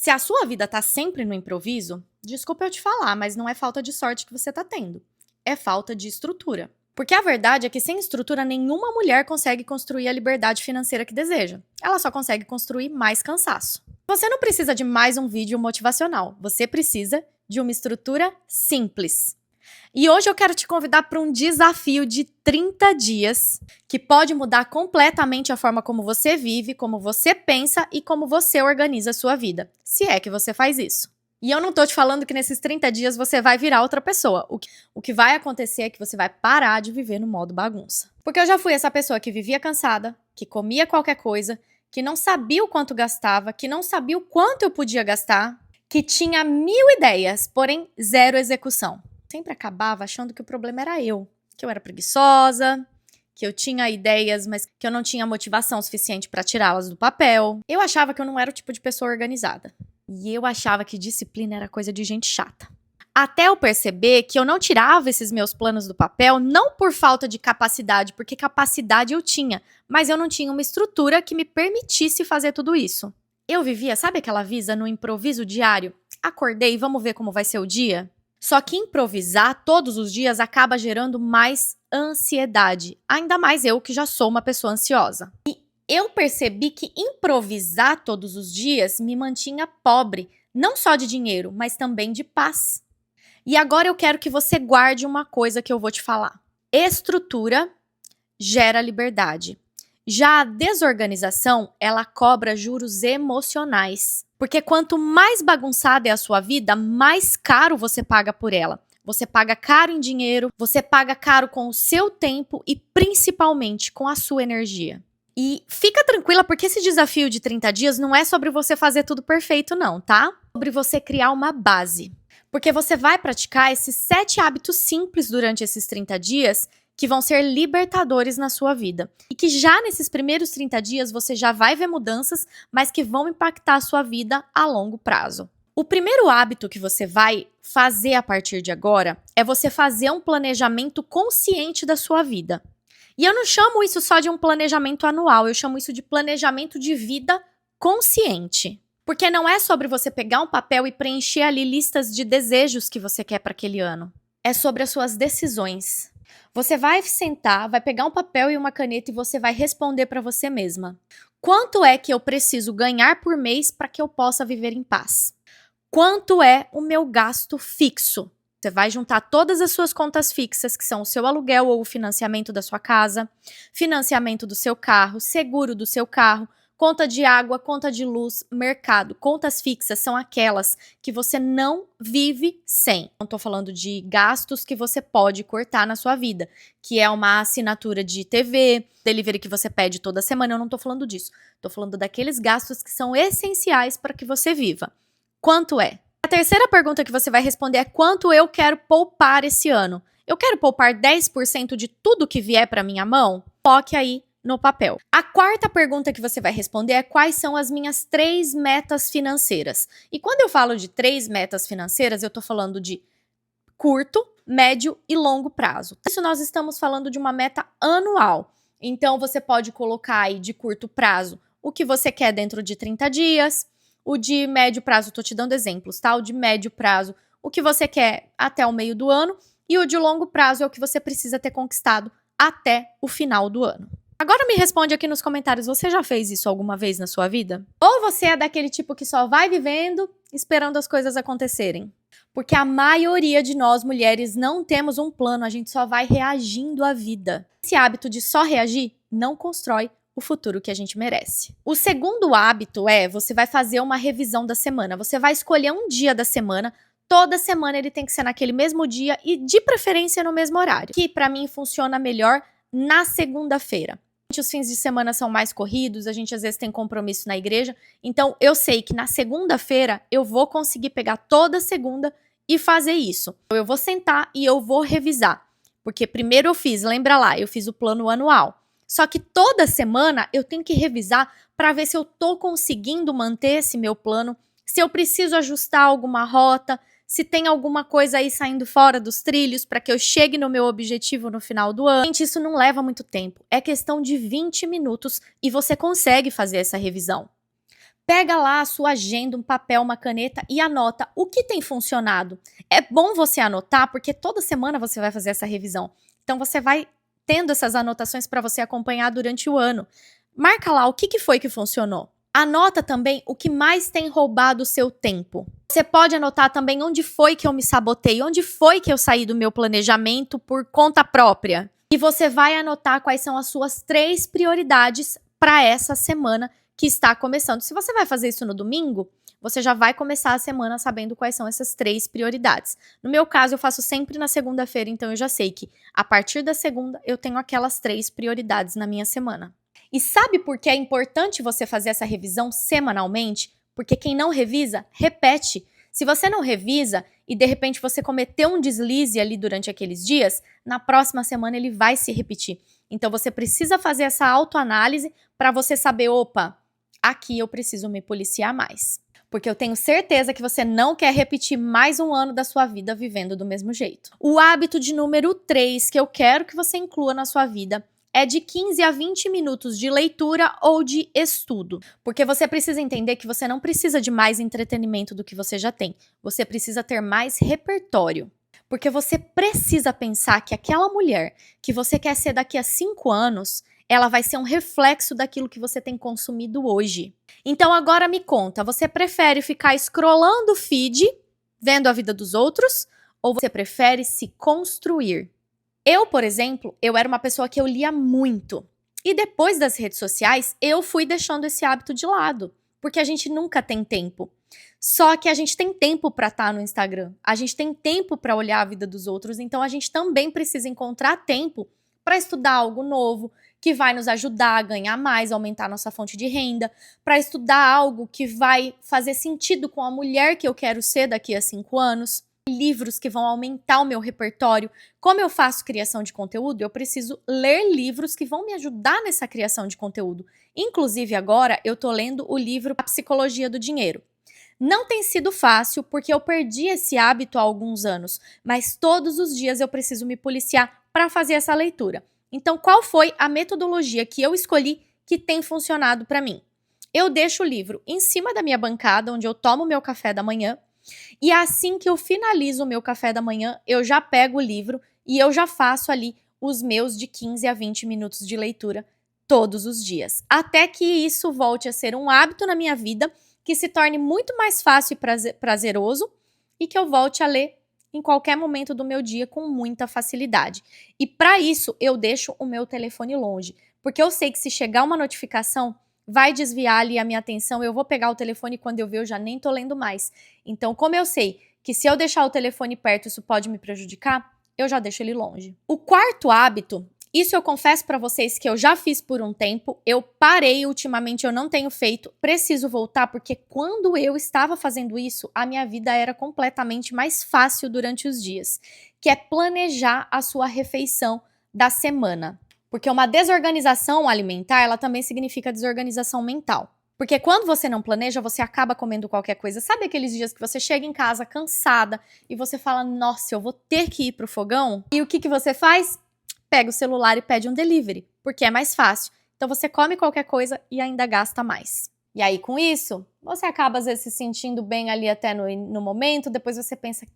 Se a sua vida tá sempre no improviso, desculpa eu te falar, mas não é falta de sorte que você tá tendo. É falta de estrutura. Porque a verdade é que sem estrutura nenhuma mulher consegue construir a liberdade financeira que deseja. Ela só consegue construir mais cansaço. Você não precisa de mais um vídeo motivacional. Você precisa de uma estrutura simples. E hoje eu quero te convidar para um desafio de 30 dias que pode mudar completamente a forma como você vive, como você pensa e como você organiza a sua vida, se é que você faz isso. E eu não tô te falando que nesses 30 dias você vai virar outra pessoa. O que vai acontecer é que você vai parar de viver no modo bagunça. Porque eu já fui essa pessoa que vivia cansada, que comia qualquer coisa, que não sabia o quanto gastava, que não sabia o quanto eu podia gastar, que tinha 1000 ideias, porém zero execução. Sempre acabava achando que o problema era eu, que eu era preguiçosa, que eu tinha ideias, mas que eu não tinha motivação suficiente para tirá-las do papel. Eu achava que eu não era o tipo de pessoa organizada. E eu achava que disciplina era coisa de gente chata. Até eu perceber que eu não tirava esses meus planos do papel, não por falta de capacidade, porque capacidade eu tinha, mas eu não tinha uma estrutura que me permitisse fazer tudo isso. Eu vivia, sabe aquela vida no improviso diário? Acordei, vamos ver como vai ser o dia? Só que improvisar todos os dias acaba gerando mais ansiedade. Ainda mais eu que já sou uma pessoa ansiosa. E eu percebi que improvisar todos os dias me mantinha pobre, não só de dinheiro, mas também de paz. E agora eu quero que você guarde uma coisa que eu vou te falar. Estrutura gera liberdade. Já a desorganização, ela cobra juros emocionais. Porque quanto mais bagunçada é a sua vida, mais caro você paga por ela. Você paga caro em dinheiro, você paga caro com o seu tempo e principalmente com a sua energia. E fica tranquila porque esse desafio de 30 dias não é sobre você fazer tudo perfeito não, tá? É sobre você criar uma base. Porque você vai praticar esses 7 hábitos simples durante esses 30 dias que vão ser libertadores na sua vida. E que já nesses primeiros 30 dias você já vai ver mudanças, mas que vão impactar a sua vida a longo prazo. O primeiro hábito que você vai fazer a partir de agora é você fazer um planejamento consciente da sua vida. E eu não chamo isso só de um planejamento anual, eu chamo isso de planejamento de vida consciente. Porque não é sobre você pegar um papel e preencher ali listas de desejos que você quer para aquele ano. É sobre as suas decisões. Você vai sentar, vai pegar um papel e uma caneta e você vai responder para você mesma. Quanto é que eu preciso ganhar por mês para que eu possa viver em paz? Quanto é o meu gasto fixo? Você vai juntar todas as suas contas fixas, que são o seu aluguel ou o financiamento da sua casa, financiamento do seu carro, seguro do seu carro, conta de água, conta de luz, mercado. Contas fixas são aquelas que você não vive sem. Não estou falando de gastos que você pode cortar na sua vida, que é uma assinatura de TV, delivery que você pede toda semana. Eu não estou falando disso. Estou falando daqueles gastos que são essenciais para que você viva. Quanto é? A terceira pergunta que você vai responder é quanto eu quero poupar esse ano. Eu quero poupar 10% de tudo que vier para minha mão? Foque aí no papel. A quarta pergunta que você vai responder é quais são as minhas 3 metas financeiras. E quando eu falo de 3 metas financeiras, eu tô falando de curto, médio e longo prazo. Isso nós estamos falando de uma meta anual. Então você pode colocar aí de curto prazo o que você quer dentro de 30 dias, o de médio prazo, tô te dando exemplos, tá? O de médio prazo, o que você quer até o meio do ano, e o de longo prazo é o que você precisa ter conquistado até o final do ano. Agora me responde aqui nos comentários, você já fez isso alguma vez na sua vida? Ou você é daquele tipo que só vai vivendo, esperando as coisas acontecerem? Porque a maioria de nós, mulheres, não temos um plano, a gente só vai reagindo à vida. Esse hábito de só reagir não constrói o futuro que a gente merece. O segundo hábito é, você vai fazer uma revisão da semana. Você vai escolher um dia da semana, toda semana ele tem que ser naquele mesmo dia e de preferência no mesmo horário. Que pra mim funciona melhor na segunda-feira. Os fins de semana são mais corridos, a gente às vezes tem compromisso na igreja, então eu sei que na segunda-feira eu vou conseguir pegar toda segunda e fazer isso. Eu vou sentar e eu vou revisar, porque primeiro eu fiz, lembra lá, eu fiz o plano anual. Só que toda semana eu tenho que revisar para ver se eu tô conseguindo manter esse meu plano, se eu preciso ajustar alguma rota, se tem alguma coisa aí saindo fora dos trilhos para que eu chegue no meu objetivo no final do ano. Gente, isso não leva muito tempo. É questão de 20 minutos e você consegue fazer essa revisão. Pega lá a sua agenda, um papel, uma caneta e anota o que tem funcionado. É bom você anotar, porque toda semana você vai fazer essa revisão. Então você vai tendo essas anotações para você acompanhar durante o ano. Marca lá o que foi que funcionou. Anota também o que mais tem roubado o seu tempo. Você pode anotar também onde foi que eu me sabotei, onde foi que eu saí do meu planejamento por conta própria. E você vai anotar quais são as suas 3 prioridades para essa semana que está começando. Se você vai fazer isso no domingo, você já vai começar a semana sabendo quais são essas 3 prioridades. No meu caso, eu faço sempre na segunda-feira, então eu já sei que a partir da segunda eu tenho aquelas 3 prioridades na minha semana. E sabe por que é importante você fazer essa revisão semanalmente? Porque quem não revisa, repete. Se você não revisa e de repente você cometeu um deslize ali durante aqueles dias, na próxima semana ele vai se repetir. Então você precisa fazer essa autoanálise para você saber, opa, aqui eu preciso me policiar mais. Porque eu tenho certeza que você não quer repetir mais um ano da sua vida vivendo do mesmo jeito. O hábito de número 3 que eu quero que você inclua na sua vida é de 15 a 20 minutos de leitura ou de estudo. Porque você precisa entender que você não precisa de mais entretenimento do que você já tem. Você precisa ter mais repertório. Porque você precisa pensar que aquela mulher que você quer ser daqui a 5 anos, ela vai ser um reflexo daquilo que você tem consumido hoje. Então agora me conta, você prefere ficar scrollando o feed, vendo a vida dos outros, ou você prefere se construir? Eu, por exemplo, eu era uma pessoa que eu lia muito. E depois das redes sociais, eu fui deixando esse hábito de lado. Porque a gente nunca tem tempo. Só que a gente tem tempo para estar no Instagram. A gente tem tempo para olhar a vida dos outros. Então a gente também precisa encontrar tempo para estudar algo novo, que vai nos ajudar a ganhar mais, aumentar nossa fonte de renda. Para estudar algo que vai fazer sentido com a mulher que eu quero ser daqui a 5 anos. Livros que vão aumentar o meu repertório. Como eu faço criação de conteúdo, eu preciso ler livros que vão me ajudar nessa criação de conteúdo. Inclusive agora eu tô lendo o livro A Psicologia do Dinheiro. Não tem sido fácil porque eu perdi esse hábito há alguns anos, mas todos os dias eu preciso me policiar para fazer essa leitura. Então, qual foi a metodologia que eu escolhi que tem funcionado para mim? Eu deixo o livro em cima da minha bancada, onde eu tomo meu café da manhã. E assim que eu finalizo o meu café da manhã, eu já pego o livro e eu já faço ali os meus de 15 a 20 minutos de leitura todos os dias. Até que isso volte a ser um hábito na minha vida, que se torne muito mais fácil e prazeroso e que eu volte a ler em qualquer momento do meu dia com muita facilidade. E para isso, eu deixo o meu telefone longe, porque eu sei que se chegar uma notificação, vai desviar ali a minha atenção, eu vou pegar o telefone e quando eu ver eu já nem tô lendo mais. Então, como eu sei que se eu deixar o telefone perto isso pode me prejudicar, eu já deixo ele longe. O quarto hábito, isso eu confesso pra vocês que eu já fiz por um tempo, eu parei ultimamente, eu não tenho feito, preciso voltar porque quando eu estava fazendo isso, a minha vida era completamente mais fácil durante os dias, que é planejar a sua refeição da semana. Porque uma desorganização alimentar, ela também significa desorganização mental. Porque quando você não planeja, você acaba comendo qualquer coisa. Sabe aqueles dias que você chega em casa cansada e você fala, nossa, eu vou ter que ir pro fogão? E o que você faz? Pega o celular e pede um delivery, porque é mais fácil. Então você come qualquer coisa e ainda gasta mais. E aí com isso, você acaba às vezes se sentindo bem ali até no momento, depois você pensa,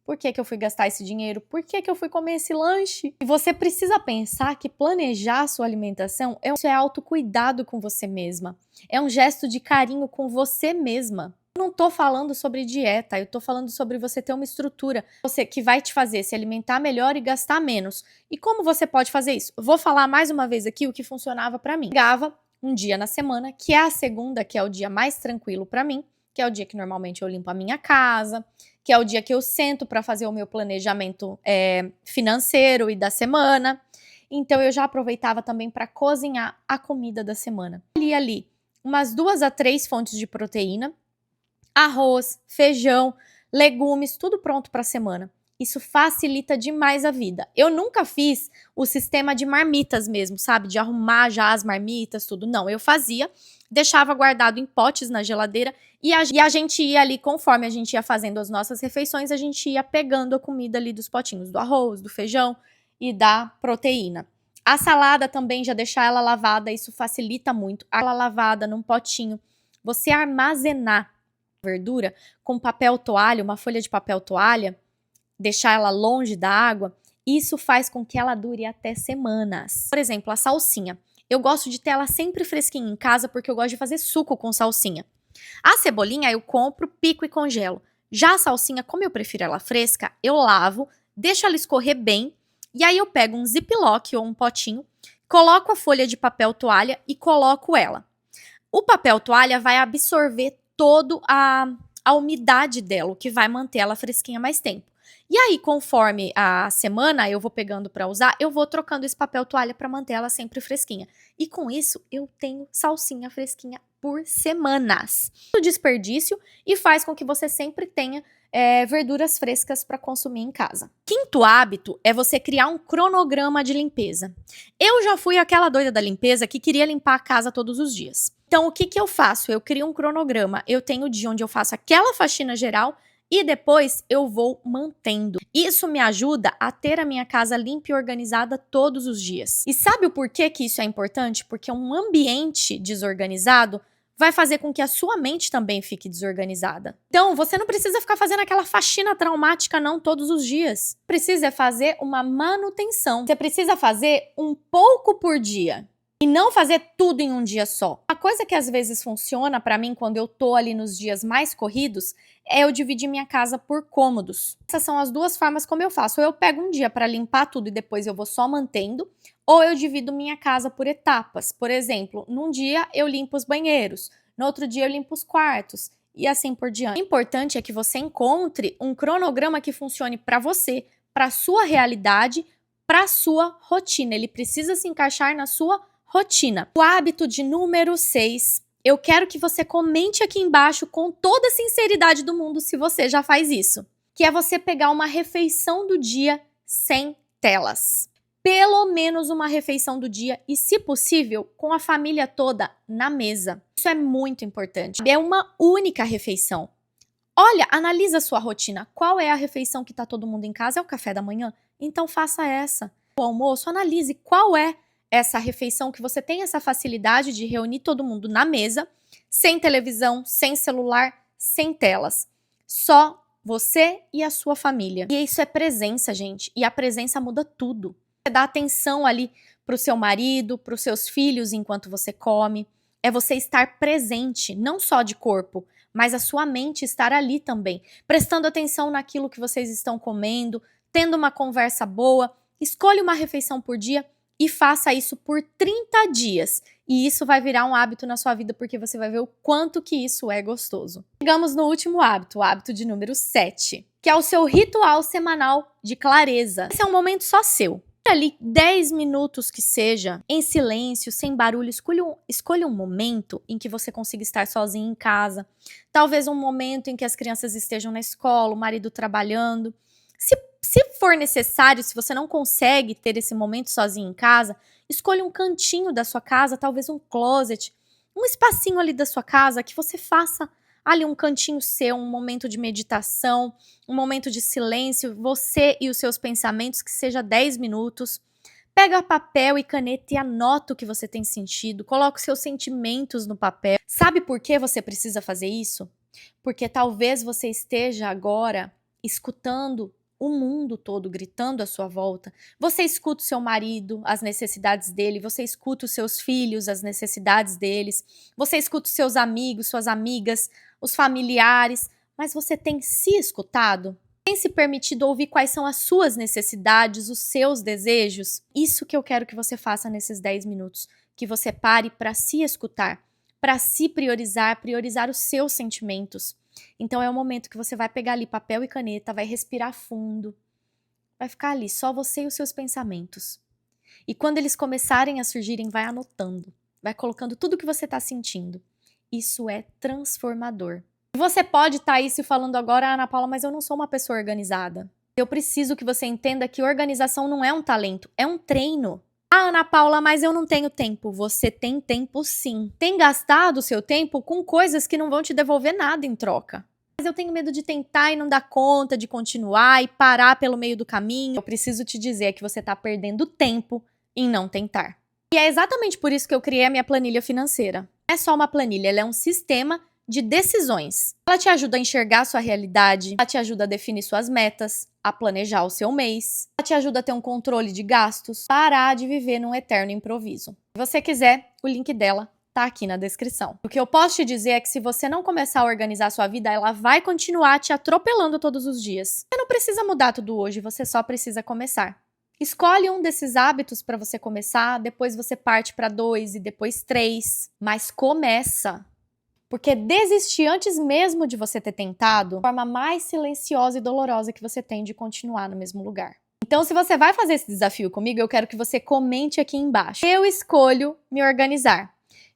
por que eu fui gastar esse dinheiro? Por que eu fui comer esse lanche? E você precisa pensar que planejar a sua alimentação é autocuidado com você mesma. É um gesto de carinho com você mesma. Eu não tô falando sobre dieta, eu tô falando sobre você ter uma estrutura que vai te fazer se alimentar melhor e gastar menos. E como você pode fazer isso? Vou falar mais uma vez aqui o que funcionava pra mim. Pegava um dia na semana, que é a segunda, que é o dia mais tranquilo pra mim, que é o dia que normalmente eu limpo a minha casa, que é o dia que eu sento para fazer o meu planejamento financeiro e da semana. Então eu já aproveitava também para cozinhar a comida da semana. Ali umas 2 a 3 fontes de proteína, arroz, feijão, legumes, tudo pronto para a semana. Isso facilita demais a vida. Eu nunca fiz o sistema de marmitas mesmo, sabe? De arrumar já as marmitas, tudo. Não, eu fazia, deixava guardado em potes na geladeira e a gente ia ali, conforme a gente ia fazendo as nossas refeições, a gente ia pegando a comida ali dos potinhos, do arroz, do feijão e da proteína. A salada também, já deixar ela lavada, isso facilita muito. Ela lavada num potinho, você armazenar verdura com papel toalha, uma folha de papel toalha, deixar ela longe da água, isso faz com que ela dure até semanas. Por exemplo, a salsinha. Eu gosto de ter ela sempre fresquinha em casa porque eu gosto de fazer suco com salsinha. A cebolinha eu compro, pico e congelo. Já a salsinha, como eu prefiro ela fresca, eu lavo, deixo ela escorrer bem e aí eu pego um ziplock ou um potinho, coloco a folha de papel toalha e coloco ela. O papel toalha vai absorver toda a umidade dela, o que vai manter ela fresquinha mais tempo. E aí, conforme a semana eu vou pegando para usar, eu vou trocando esse papel toalha para manter ela sempre fresquinha. E com isso, eu tenho salsinha fresquinha por semanas. O desperdício e faz com que você sempre tenha verduras frescas para consumir em casa. Quinto hábito é você criar um cronograma de limpeza. Eu já fui aquela doida da limpeza que queria limpar a casa todos os dias. Então, o que eu faço? Eu crio um cronograma. Eu tenho o dia onde eu faço aquela faxina geral e depois eu vou mantendo. Isso me ajuda a ter a minha casa limpa e organizada todos os dias. E sabe o porquê que isso é importante? Porque um ambiente desorganizado vai fazer com que a sua mente também fique desorganizada. Então, você não precisa ficar fazendo aquela faxina traumática não todos os dias. Precisa fazer uma manutenção. Você precisa fazer um pouco por dia. E não fazer tudo em um dia só. Uma coisa que às vezes funciona pra mim quando eu tô ali nos dias mais corridos é eu dividir minha casa por cômodos. Essas são as duas formas como eu faço. Ou eu pego um dia pra limpar tudo e depois eu vou só mantendo, ou eu divido minha casa por etapas. Por exemplo, num dia eu limpo os banheiros, no outro dia eu limpo os quartos e assim por diante. O importante é que você encontre um cronograma que funcione pra você, pra sua realidade, pra sua rotina. Ele precisa se encaixar na sua rotina. O hábito de número 6, eu quero que você comente aqui embaixo com toda a sinceridade do mundo se você já faz isso, que é você pegar uma refeição do dia sem telas. Pelo menos uma refeição do dia e, se possível, com a família toda na mesa. Isso é muito importante. É uma única refeição. Olha, analisa a sua rotina. Qual é a refeição que tá todo mundo em casa? É o café da manhã? Então faça essa. O almoço, analise qual é essa refeição que você tem essa facilidade de reunir todo mundo na mesa, sem televisão, sem celular, sem telas. Só você e a sua família. E isso é presença, gente. E a presença muda tudo. Você dá atenção ali pro seu marido, pros seus filhos enquanto você come. É você estar presente, não só de corpo, mas a sua mente estar ali também. Prestando atenção naquilo que vocês estão comendo, tendo uma conversa boa. Escolha uma refeição por dia e faça isso por 30 dias. E isso vai virar um hábito na sua vida, porque você vai ver o quanto que isso é gostoso. Chegamos no último hábito, o hábito de número 7, que é o seu ritual semanal de clareza. Esse é um momento só seu. Ali 10 minutos que seja, em silêncio, sem barulho, escolha um momento em que você consiga estar sozinho em casa. Talvez um momento em que as crianças estejam na escola, o marido trabalhando. Se for necessário, se você não consegue ter esse momento sozinho em casa, escolha um cantinho da sua casa, talvez um closet, um espacinho ali da sua casa que você faça ali um cantinho seu, um momento de meditação, um momento de silêncio, você e os seus pensamentos, que seja 10 minutos. Pega papel e caneta e anota o que você tem sentido, coloca os seus sentimentos no papel. Sabe por que você precisa fazer isso? Porque talvez você esteja agora escutando o mundo todo gritando à sua volta. Você escuta o seu marido, as necessidades dele, você escuta os seus filhos, as necessidades deles, você escuta os seus amigos, suas amigas, os familiares, mas você tem se escutado? Tem se permitido ouvir quais são as suas necessidades, os seus desejos? Isso que eu quero que você faça nesses 10 minutos, que você pare para se escutar, para se priorizar os seus sentimentos. Então é o momento que você vai pegar ali papel e caneta, vai respirar fundo, vai ficar ali só você e os seus pensamentos. E quando eles começarem a surgirem, vai anotando, vai colocando tudo que você está sentindo. Isso é transformador. Você pode estar aí se falando agora, Ana Paula, mas eu não sou uma pessoa organizada. Eu preciso que você entenda que organização não é um talento, é um treino. Ah, Ana Paula, mas eu não tenho tempo. Você tem tempo sim. Tem gastado o seu tempo com coisas que não vão te devolver nada em troca. Mas eu tenho medo de tentar e não dar conta, de continuar e parar pelo meio do caminho. Eu preciso te dizer que você está perdendo tempo em não tentar. E é exatamente por isso que eu criei a minha planilha financeira. é só uma planilha, ela é um sistema de decisões. Ela te ajuda a enxergar a sua realidade, ela te ajuda a definir suas metas, a planejar o seu mês, ela te ajuda a ter um controle de gastos, parar de viver num eterno improviso. Se você quiser, o link dela tá aqui na descrição. O que eu posso te dizer é que se você não começar a organizar a sua vida, ela vai continuar te atropelando todos os dias. Você não precisa mudar tudo hoje, você só precisa começar. Escolhe um desses hábitos para você começar, depois você parte para 2 e depois 3, mas começa. Porque desistir antes mesmo de você ter tentado é a forma mais silenciosa e dolorosa que você tem de continuar no mesmo lugar. Então, se você vai fazer esse desafio comigo, eu quero que você comente aqui embaixo. Eu escolho me organizar.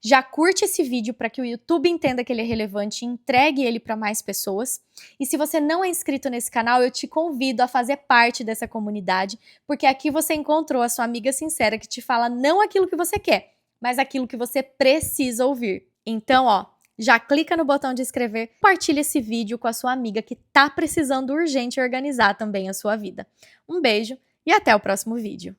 Já curte esse vídeo para que o YouTube entenda que ele é relevante e entregue ele para mais pessoas. E se você não é inscrito nesse canal, eu te convido a fazer parte dessa comunidade, porque aqui você encontrou a sua amiga sincera que te fala não aquilo que você quer, mas aquilo que você precisa ouvir. Então, já clica no botão de inscrever, compartilha esse vídeo com a sua amiga que tá precisando urgente organizar também a sua vida. Um beijo e até o próximo vídeo.